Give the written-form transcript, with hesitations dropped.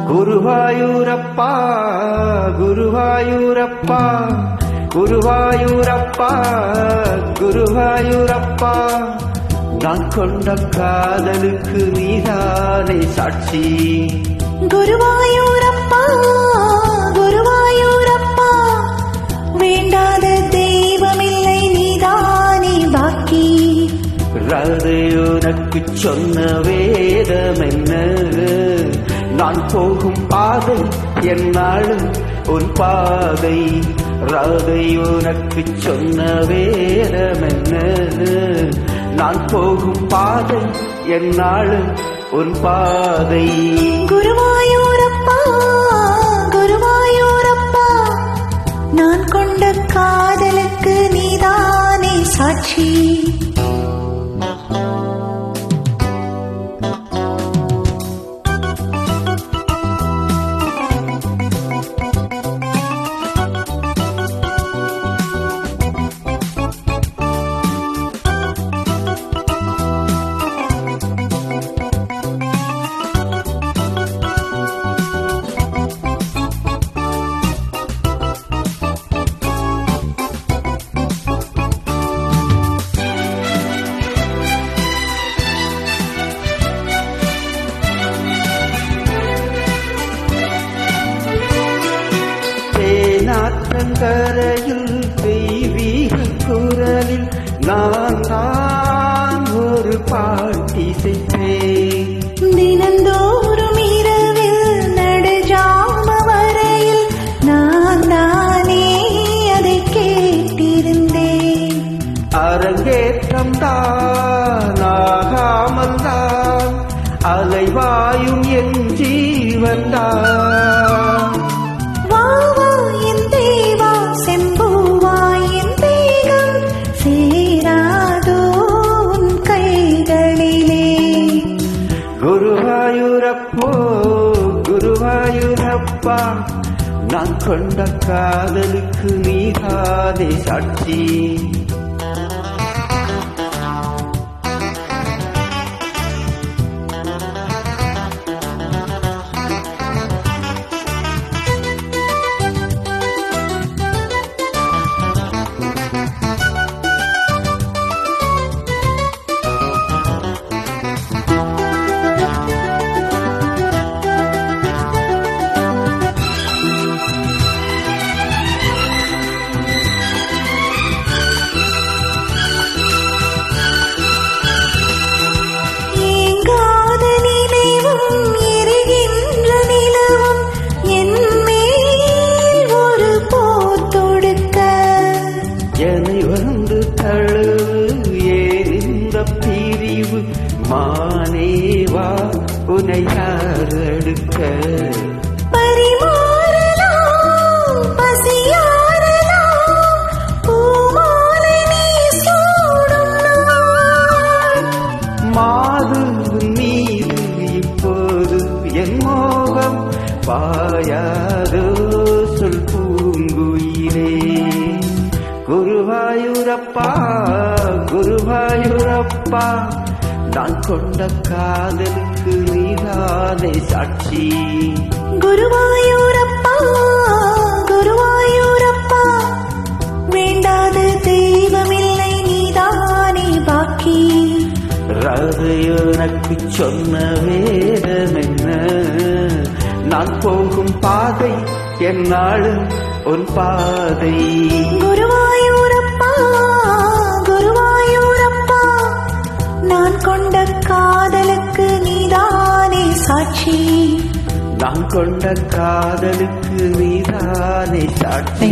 குருவாயூரப்பா குருவாயூரப்பா குருவாயூரப்பா குருவாயூரப்பா நான் கொண்ட காதலுக்கு நீதானே சாட்சி. குருவாயூரப்பா குருவாயூரப்பா வேண்டாத தெய்வமில்லை நீதானே பாக்கி. ராதை உனக்கு சொன்ன வேதம் என்ன, நான் போகும் பாதை என்னாலும் உன் பாதை. ராதை உனக்கு சொன்ன வேதம் என்ன, நான் போகும் பாதை என்னாலும் உன் பாதை. குருவாயூரப்பா குருவாயூரப்பா நான் கொண்ட காதலுக்கு நீதானே சாட்சி. நாற்றங்கரையில் தெய்வீக குரலில் நான் ஒரு பாட்டிசைப்பேன். தினந்தோறும் இரவில் நடுஜாம வரையில் நான் தானே அதை கேட்டிருந்தேன். அரங்கேற்றம் தான் ஆகாமல் தான் அலைவாயும் என் ஜீவன் தான். குருவாயூரப்போ குருவாயூரப்பா நான் கொண்ட காதலுக்கு நீதானே சாட்சி. மானேவா உனை யாரெடுக்க பரிமாறலாம் பசியாறலாம் பூமாலை நீ சூடும் நாள். மாது மீது இப்போது என் மோகம் பாயாதோ சொல் பூங்குயிலே. குருவாயூரப்பா குருவாயூரப்பா நான் கொண்ட காதலுக்கு நீதானே சாட்சி. குருவாயூரப்பா குருவாயூரப்பா வேண்டாத தெய்வமில்லை நீதானே பாக்கி. ராதையோனக்கு சொன்ன வேதம் என்ன, நான் போகும் பாதை என்னாலும் உன் பாதை. குருவாயூரப்பா குருவாயூரப்பா நான் கொண்ட காதலுக்கு நீதானே சாட்சி. நான் கொண்ட காதலுக்கு நீதானே சாட்சி.